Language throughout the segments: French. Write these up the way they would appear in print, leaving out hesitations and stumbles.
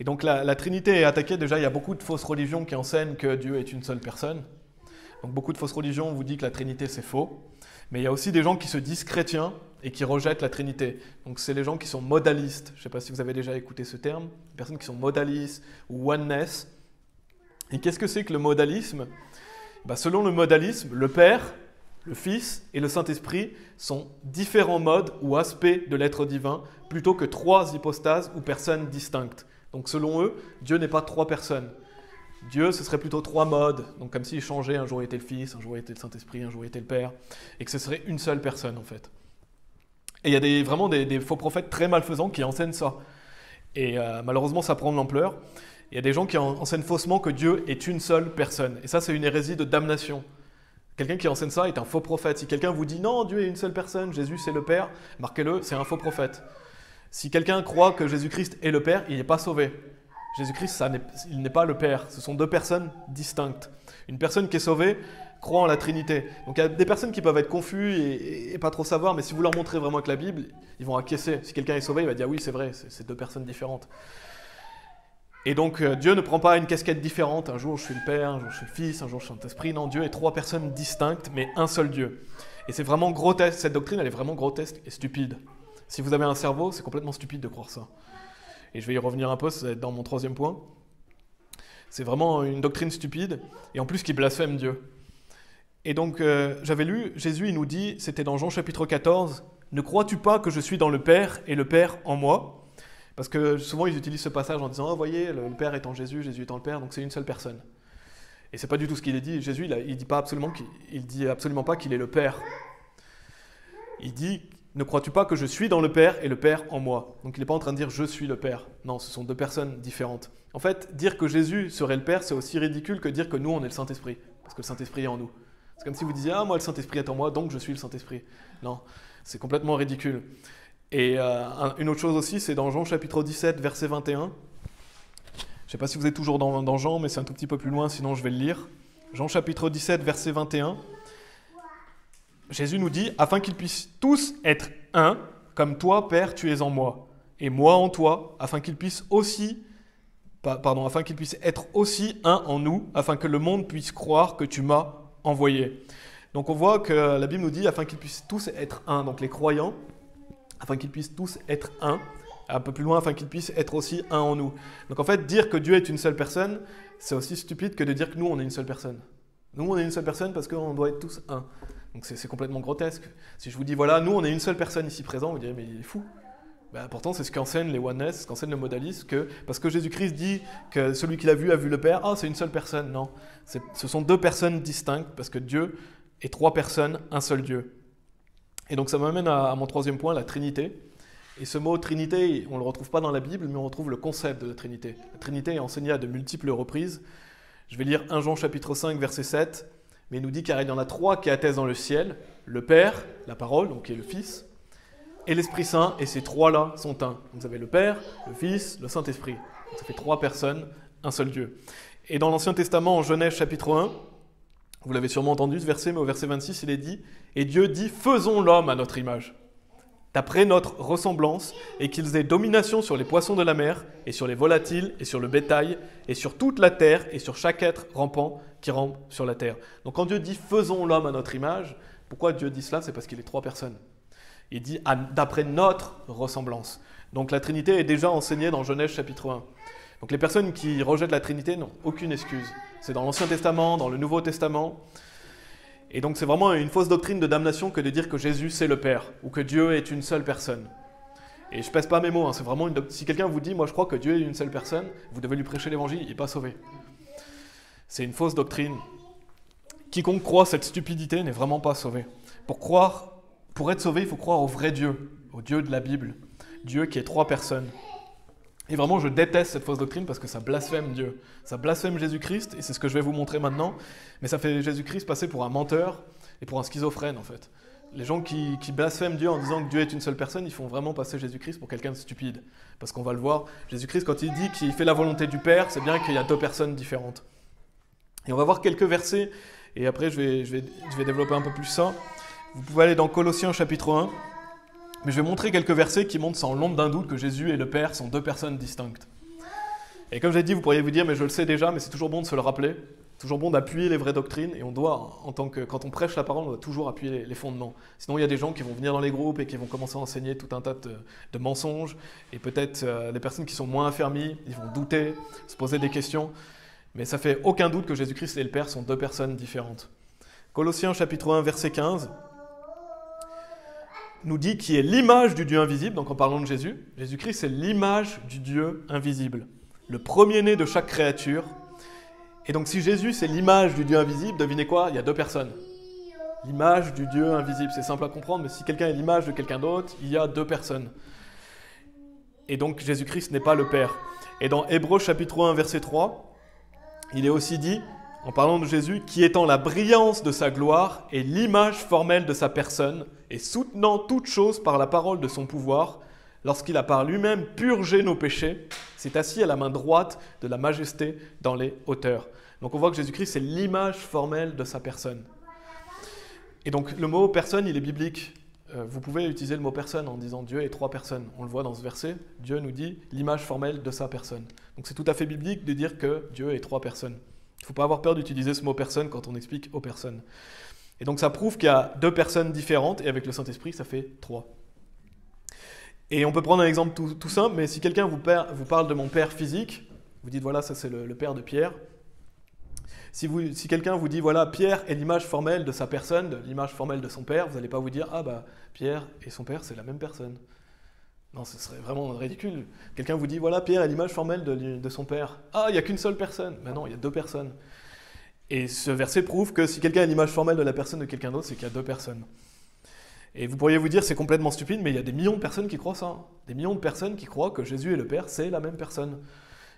Et donc la Trinité est attaquée. Déjà, il y a beaucoup de fausses religions qui enseignent que Dieu est une seule personne. Donc beaucoup de fausses religions vous disent que la Trinité c'est faux. Mais il y a aussi des gens qui se disent chrétiens et qui rejettent la Trinité. Donc c'est les gens qui sont modalistes. Je ne sais pas si vous avez déjà écouté ce terme. Les personnes qui sont modalistes ou oneness. Et qu'est-ce que c'est que le modalisme? Selon le modalisme, le Père, le Fils et le Saint-Esprit sont différents modes ou aspects de l'être divin plutôt que trois hypostases ou personnes distinctes. Donc selon eux, Dieu n'est pas trois personnes. Dieu, ce serait plutôt trois modes, donc comme s'il changeait, un jour il était le Fils, un jour il était le Saint-Esprit, un jour il était le Père, et que ce serait une seule personne en fait. Et il y a vraiment des faux prophètes très malfaisants qui enseignent ça. Et malheureusement ça prend de l'ampleur. Il y a des gens qui enseignent faussement que Dieu est une seule personne. Et ça c'est une hérésie de damnation. Quelqu'un qui enseigne ça est un faux prophète. Si quelqu'un vous dit non, Dieu est une seule personne, Jésus c'est le Père, marquez-le, c'est un faux prophète. Si quelqu'un croit que Jésus-Christ est le Père, il n'est pas sauvé. Jésus-Christ, il n'est pas le Père. Ce sont deux personnes distinctes. Une personne qui est sauvée croit en la Trinité. Donc il y a des personnes qui peuvent être confus et pas trop savoir, mais si vous leur montrez vraiment que la Bible, ils vont acquiescer. Si quelqu'un est sauvé, il va dire oui, c'est vrai, c'est deux personnes différentes. Et donc Dieu ne prend pas une casquette différente. Un jour je suis le Père, un jour je suis le Fils, un jour je suis le Saint-Esprit. Non, Dieu est trois personnes distinctes, mais un seul Dieu. Et c'est vraiment grotesque. Cette doctrine, elle est vraiment grotesque et stupide. Si vous avez un cerveau, c'est complètement stupide de croire ça. Et je vais y revenir un peu, ça va être dans mon troisième point. C'est vraiment une doctrine stupide, et en plus qui blasphème Dieu. Et donc, j'avais lu, Jésus, il nous dit, c'était dans Jean chapitre 14, « Ne crois-tu pas que je suis dans le Père, et le Père en moi ?» Parce que souvent, ils utilisent ce passage en disant, « Oh, voyez, le Père est en Jésus, Jésus est en le Père, donc c'est une seule personne. » Et c'est pas du tout ce qu'il est dit. Jésus, il dit absolument pas qu'il est le Père. Il dit, ne crois-tu pas que je suis dans le Père et le Père en moi? Donc il n'est pas en train de dire je suis le Père. Non, ce sont deux personnes différentes. En fait, dire que Jésus serait le Père, c'est aussi ridicule que dire que nous, on est le Saint-Esprit. Parce que le Saint-Esprit est en nous. C'est comme si vous disiez, ah, moi, le Saint-Esprit est en moi, donc je suis le Saint-Esprit. Non, c'est complètement ridicule. Et une autre chose aussi, c'est dans Jean chapitre 17, verset 21. Je ne sais pas si vous êtes toujours dans Jean, mais c'est un tout petit peu plus loin, sinon je vais le lire. Jean chapitre 17, verset 21. Jésus nous dit, afin qu'ils puissent tous être un, comme toi, Père, tu es en moi, et moi en toi, afin qu'ils puissent être aussi un en nous, afin que le monde puisse croire que tu m'as envoyé. Donc on voit que la Bible nous dit, afin qu'ils puissent tous être un, donc les croyants, afin qu'ils puissent tous être un, un peu plus loin, afin qu'ils puissent être aussi un en nous. Donc en fait, dire que Dieu est une seule personne, c'est aussi stupide que de dire que nous, on est une seule personne. Nous, on est une seule personne parce qu'on doit être tous un. Donc c'est complètement grotesque. Si je vous dis, voilà, nous on est une seule personne ici présent, vous direz, mais il est fou. Pourtant, c'est ce qu'enseignent les oneness, ce qu'enseigne le modalisme, parce que Jésus-Christ dit que celui qui l'a vu a vu le Père, c'est une seule personne. Non, ce sont deux personnes distinctes, parce que Dieu est trois personnes, un seul Dieu. Et donc ça m'amène à mon troisième point, la Trinité. Et ce mot Trinité, on ne le retrouve pas dans la Bible, mais on retrouve le concept de la Trinité. La Trinité est enseignée à de multiples reprises. Je vais lire 1 Jean chapitre 5, verset 7. Mais il nous dit car il y en a trois qui attestent dans le ciel, le Père, la parole, donc qui est le Fils, et l'Esprit Saint, et ces trois-là sont un. Vous avez le Père, le Fils, le Saint-Esprit. Donc ça fait trois personnes, un seul Dieu. Et dans l'Ancien Testament, en Genèse chapitre 1, vous l'avez sûrement entendu ce verset, mais au verset 26, il est dit « Et Dieu dit, faisons l'homme à notre image, d'après notre ressemblance, et qu'ils aient domination sur les poissons de la mer, et sur les volatiles, et sur le bétail, et sur toute la terre, et sur chaque être rampant qui rampe sur la terre. » Donc quand Dieu dit « faisons l'homme à notre image », pourquoi Dieu dit cela? C'est parce qu'il est trois personnes. Il dit « d'après notre ressemblance ». Donc la Trinité est déjà enseignée dans Genèse chapitre 1. Donc les personnes qui rejettent la Trinité n'ont aucune excuse. C'est dans l'Ancien Testament, dans le Nouveau Testament. Et donc c'est vraiment une fausse doctrine de damnation que de dire que Jésus c'est le Père, ou que Dieu est une seule personne. Et je pèse pas mes mots, c'est vraiment si quelqu'un vous dit « moi je crois que Dieu est une seule personne », vous devez lui prêcher l'évangile, il n'est pas sauvé. C'est une fausse doctrine. Quiconque croit cette stupidité n'est vraiment pas sauvé. Pour être sauvé, il faut croire au vrai Dieu, au Dieu de la Bible, Dieu qui est trois personnes. Et vraiment, je déteste cette fausse doctrine parce que ça blasphème Dieu. Ça blasphème Jésus-Christ, et c'est ce que je vais vous montrer maintenant, mais ça fait Jésus-Christ passer pour un menteur et pour un schizophrène, en fait. Les gens qui blasphèment Dieu en disant que Dieu est une seule personne, ils font vraiment passer Jésus-Christ pour quelqu'un de stupide. Parce qu'on va le voir, Jésus-Christ, quand il dit qu'il fait la volonté du Père, c'est bien qu'il y a deux personnes différentes. Et on va voir quelques versets, et après je vais développer un peu plus ça. Vous pouvez aller dans Colossiens chapitre 1, mais je vais montrer quelques versets qui montrent sans l'ombre d'un doute que Jésus et le Père sont deux personnes distinctes. Et comme j'ai dit, vous pourriez vous dire, mais je le sais déjà, mais c'est toujours bon de se le rappeler. Toujours bon d'appuyer les vraies doctrines et on doit, quand on prêche la parole, on doit toujours appuyer les fondements. Sinon, il y a des gens qui vont venir dans les groupes et qui vont commencer à enseigner tout un tas de mensonges. Et peut-être les personnes qui sont moins affermies, ils vont douter, se poser des questions. Mais ça fait aucun doute que Jésus-Christ et le Père sont deux personnes différentes. Colossiens chapitre 1, verset 15 nous dit qu'il est l'image du Dieu invisible. Donc en parlant de Jésus, Jésus-Christ c'est l'image du Dieu invisible. Le premier-né de chaque créature. Et donc si Jésus c'est l'image du Dieu invisible, devinez quoi? Il y a deux personnes. L'image du Dieu invisible, c'est simple à comprendre, mais si quelqu'un est l'image de quelqu'un d'autre, il y a deux personnes. Et donc Jésus-Christ n'est pas le Père. Et dans Hébreux chapitre 1, verset 3, il est aussi dit, en parlant de Jésus, qui étant la brillance de sa gloire et l'image formelle de sa personne, et soutenant toutes choses par la parole de son pouvoir, lorsqu'il a par lui-même purgé nos péchés, s'est assis à la main droite de la majesté dans les hauteurs. Donc on voit que Jésus-Christ, c'est l'image formelle de sa personne. Et donc le mot personne, il est biblique. Vous pouvez utiliser le mot personne en disant Dieu est trois personnes. On le voit dans ce verset, Dieu nous dit l'image formelle de sa personne. Donc c'est tout à fait biblique de dire que Dieu est trois personnes. Il ne faut pas avoir peur d'utiliser ce mot personne quand on explique aux personnes. Et donc ça prouve qu'il y a deux personnes différentes et avec le Saint-Esprit, ça fait trois. Et on peut prendre un exemple tout simple, mais si quelqu'un vous parle de mon père physique, vous dites voilà, ça c'est le père de Pierre. Si quelqu'un vous dit voilà, Pierre est l'image formelle de sa personne, l'image formelle de son père, vous n'allez pas vous dire ah bah Pierre et son père c'est la même personne. Non, ce serait vraiment ridicule. Quelqu'un vous dit voilà, Pierre est l'image formelle de son père. Ah, il n'y a qu'une seule personne. Mais non, il y a deux personnes. Et ce verset prouve que si quelqu'un est l'image formelle de la personne de quelqu'un d'autre, c'est qu'il y a deux personnes. Et vous pourriez vous dire c'est complètement stupide, mais il y a des millions de personnes qui croient ça. Des millions de personnes qui croient que Jésus et le Père, c'est la même personne.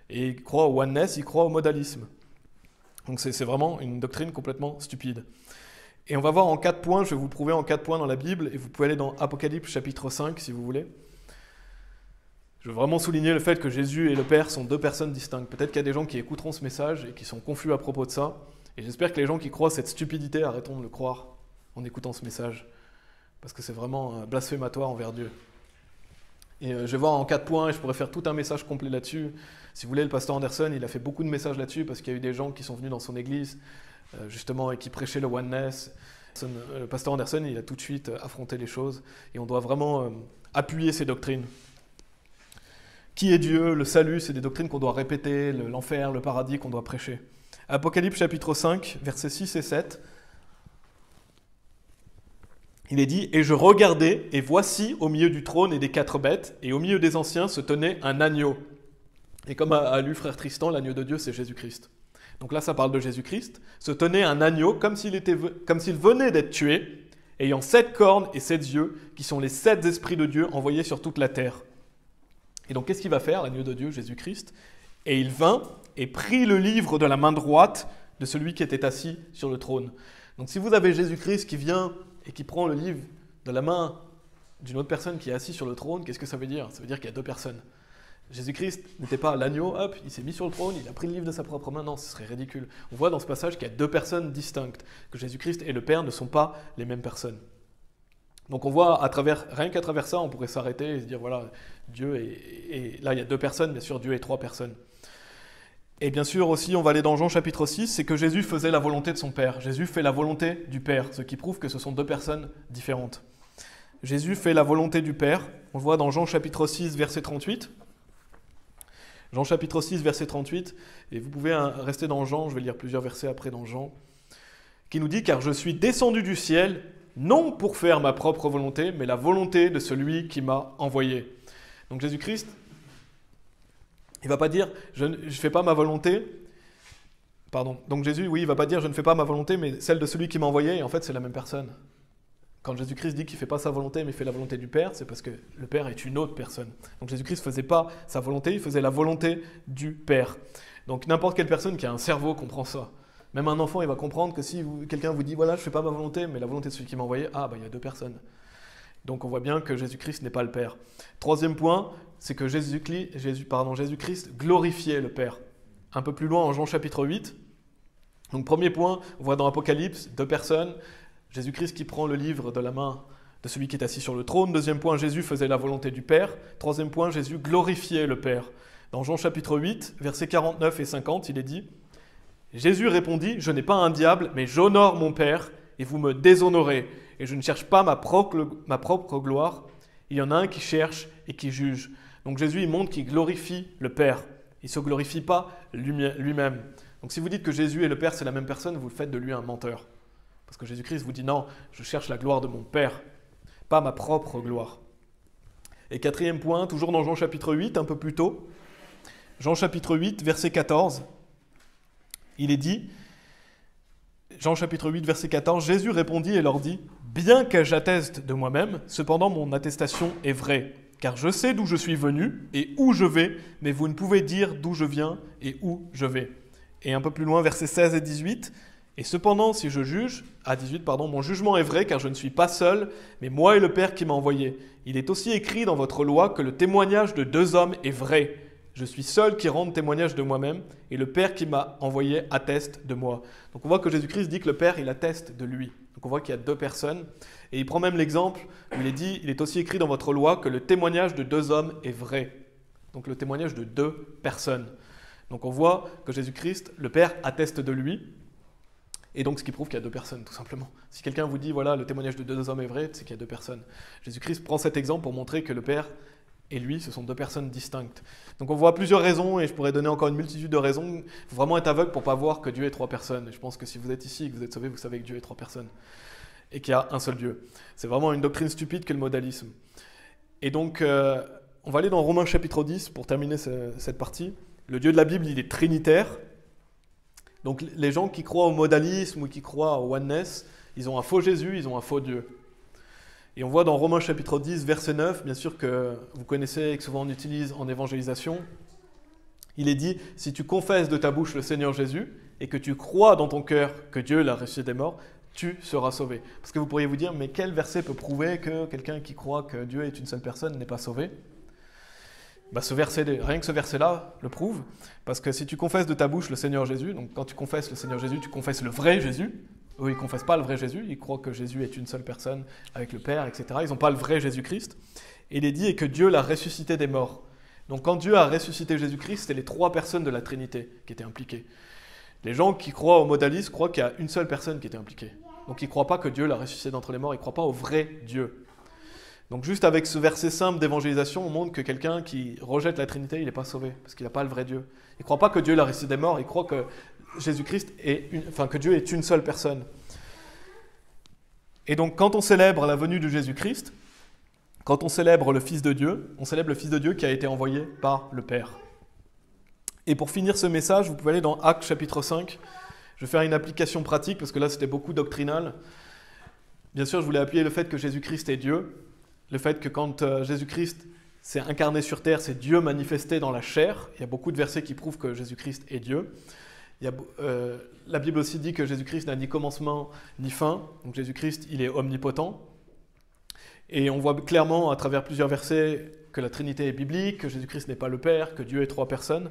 Et ils croient au oneness, ils croient au modalisme. Donc c'est vraiment une doctrine complètement stupide. Et on va voir en 4 points, je vais vous prouver en 4 points dans la Bible, et vous pouvez aller dans Apocalypse chapitre 5 si vous voulez. Je veux vraiment souligner le fait que Jésus et le Père sont deux personnes distinctes. Peut-être qu'il y a des gens qui écouteront ce message et qui sont confus à propos de ça. Et j'espère que les gens qui croient cette stupidité arrêteront de le croire en écoutant ce message. Parce que c'est vraiment blasphématoire envers Dieu. Et je vais voir en 4 points, et je pourrais faire tout un message complet là-dessus. Si vous voulez, le pasteur Anderson, il a fait beaucoup de messages là-dessus, parce qu'il y a eu des gens qui sont venus dans son église, justement, et qui prêchaient le oneness. Le pasteur Anderson, il a tout de suite affronté les choses, et on doit vraiment appuyer ces doctrines. Qui est Dieu, le salut, c'est des doctrines qu'on doit répéter, l'enfer, le paradis qu'on doit prêcher. Apocalypse chapitre 5, versets 6 et 7. Il est dit « Et je regardais, et voici, au milieu du trône et des 4 bêtes, et au milieu des anciens se tenait un agneau. » Et comme a lu frère Tristan, l'agneau de Dieu, c'est Jésus-Christ. Donc là, ça parle de Jésus-Christ. Se tenait un agneau comme s'il venait d'être tué, ayant 7 cornes et 7 yeux, qui sont les 7 esprits de Dieu envoyés sur toute la terre. Et donc, qu'est-ce qu'il va faire, l'agneau de Dieu, Jésus-Christ? Et il vint et prit le livre de la main droite de celui qui était assis sur le trône. Donc, si vous avez Jésus-Christ qui vient et qui prend le livre de la main d'une autre personne qui est assise sur le trône, qu'est-ce que ça veut dire? Ça veut dire qu'il y a deux personnes. Jésus-Christ n'était pas l'agneau, hop, il s'est mis sur le trône, il a pris le livre de sa propre main. Non, ce serait ridicule. On voit dans ce passage qu'il y a deux personnes distinctes, que Jésus-Christ et le Père ne sont pas les mêmes personnes. Donc on voit, rien qu'à travers ça, on pourrait s'arrêter et se dire, voilà, Dieu et là il y a deux personnes, bien sûr, Dieu est trois personnes. Et bien sûr aussi, on va aller dans Jean chapitre 6, c'est que Jésus faisait la volonté de son Père. Jésus fait la volonté du Père, ce qui prouve que ce sont deux personnes différentes. Jésus fait la volonté du Père, on le voit dans Jean chapitre 6, verset 38. Jean chapitre 6, verset 38, et vous pouvez rester dans Jean, je vais lire plusieurs versets après dans Jean, qui nous dit « Car je suis descendu du ciel, non pour faire ma propre volonté, mais la volonté de celui qui m'a envoyé. » Donc Jésus-Christ, il ne va pas dire « je ne fais pas ma volonté », pardon, donc Jésus, oui, il ne va pas dire « je ne fais pas ma volonté, mais celle de celui qui m'a envoyé », et en fait c'est la même personne. Quand Jésus-Christ dit qu'il ne fait pas sa volonté, mais il fait la volonté du Père, c'est parce que le Père est une autre personne. Donc Jésus-Christ ne faisait pas sa volonté, il faisait la volonté du Père. Donc n'importe quelle personne qui a un cerveau comprend ça. Même un enfant, il va comprendre que si quelqu'un vous dit « voilà, je ne fais pas ma volonté, mais la volonté de celui qui m'a envoyé », ah, il y a deux personnes. Donc on voit bien que Jésus-Christ n'est pas le Père. Troisième point, c'est que Jésus-Christ glorifiait le Père. Un peu plus loin en Jean chapitre 8. Donc premier point, on voit dans Apocalypse, deux personnes, Jésus-Christ qui prend le livre de la main de celui qui est assis sur le trône. Deuxième point, Jésus faisait la volonté du Père. Troisième point, Jésus glorifiait le Père. Dans Jean chapitre 8, versets 49 et 50, il est dit « Jésus répondit, je n'ai pas un diable, mais j'honore mon Père, et vous me déshonorez, et je ne cherche pas ma propre gloire. Il y en a un qui cherche et qui juge. » Donc Jésus, il montre qu'il glorifie le Père. Il ne se glorifie pas lui-même. Donc si vous dites que Jésus et le Père, c'est la même personne, vous faites de lui un menteur. Parce que Jésus-Christ vous dit non, je cherche la gloire de mon Père, pas ma propre gloire. Et quatrième point, toujours dans Jean chapitre 8, un peu plus tôt, Jean chapitre 8, verset 14, il est dit, Jean chapitre 8, verset 14, Jésus répondit et leur dit, « Bien que j'atteste de moi-même, cependant mon attestation est vraie. Car je sais d'où je suis venu et où je vais, mais vous ne pouvez dire d'où je viens et où je vais. » Et un peu plus loin, versets 16 et 18. « Et cependant, si je juge, à 18, pardon, mon jugement est vrai, car je ne suis pas seul, mais moi et le Père qui m'a envoyé. Il est aussi écrit dans votre loi que le témoignage de deux hommes est vrai. Je suis seul qui rende témoignage de moi-même, et le Père qui m'a envoyé atteste de moi. » Donc on voit que Jésus-Christ dit que le Père, il atteste de lui. Donc on voit qu'il y a deux personnes. Et il prend même l'exemple où il est dit, il est aussi écrit dans votre loi que le témoignage de deux hommes est vrai. Donc le témoignage de deux personnes. Donc on voit que Jésus-Christ, le Père, atteste de lui. Et donc ce qui prouve qu'il y a deux personnes, tout simplement. Si quelqu'un vous dit, voilà, le témoignage de deux hommes est vrai, c'est qu'il y a deux personnes. Jésus-Christ prend cet exemple pour montrer que le Père et lui, ce sont deux personnes distinctes. Donc on voit plusieurs raisons, et je pourrais donner encore une multitude de raisons. Il faut vraiment être aveugle pour ne pas voir que Dieu est trois personnes. Et je pense que si vous êtes ici et que vous êtes sauvé, vous savez que Dieu est trois personnes. Et qu'il y a un seul Dieu. C'est vraiment une doctrine stupide que le modalisme. Et donc, on va aller dans Romains chapitre 10 pour terminer cette partie. Le Dieu de la Bible, il est trinitaire. Donc les gens qui croient au modalisme ou qui croient au oneness, ils ont un faux Jésus, ils ont un faux Dieu. Et on voit dans Romains chapitre 10, verset 9, bien sûr que vous connaissez et que souvent on utilise en évangélisation, il est dit « Si tu confesses de ta bouche le Seigneur Jésus et que tu crois dans ton cœur que Dieu l'a ressuscité des morts, tu seras sauvé. » Parce que vous pourriez vous dire, mais quel verset peut prouver que quelqu'un qui croit que Dieu est une seule personne n'est pas sauvé ? Rien que ce verset-là le prouve, parce que si tu confesses de ta bouche le Seigneur Jésus, donc quand tu confesses le Seigneur Jésus, tu confesses le vrai Jésus. Eux, ils ne confessent pas le vrai Jésus, ils croient que Jésus est une seule personne avec le Père, etc. Ils n'ont pas le vrai Jésus-Christ. Et il est dit que Dieu l'a ressuscité des morts. Donc quand Dieu a ressuscité Jésus-Christ, c'était les trois personnes de la Trinité qui étaient impliquées. Les gens qui croient au modalisme croient qu'il y a une seule personne qui était impliquée. Donc ils ne croient pas que Dieu l'a ressuscité d'entre les morts, ils ne croient pas au vrai Dieu. Donc juste avec ce verset simple d'évangélisation, on montre que quelqu'un qui rejette la Trinité, il n'est pas sauvé, parce qu'il n'a pas le vrai Dieu. Il ne croit pas que Dieu l'a ressuscité des morts, il croit que Jésus-Christ que Dieu est une seule personne. Et donc quand on célèbre la venue de Jésus-Christ, quand on célèbre le Fils de Dieu, on célèbre le Fils de Dieu qui a été envoyé par le Père. Et pour finir ce message, vous pouvez aller dans Actes chapitre 5. Je vais faire une application pratique, parce que là c'était beaucoup doctrinal. Bien sûr, je voulais appuyer le fait que Jésus-Christ est Dieu, le fait que quand Jésus-Christ s'est incarné sur terre, c'est Dieu manifesté dans la chair. Il y a beaucoup de versets qui prouvent que Jésus-Christ est Dieu. La Bible aussi dit que Jésus-Christ n'a ni commencement ni fin. Donc Jésus-Christ, il est omnipotent. Et on voit clairement à travers plusieurs versets que la Trinité est biblique, que Jésus-Christ n'est pas le Père, que Dieu est trois personnes.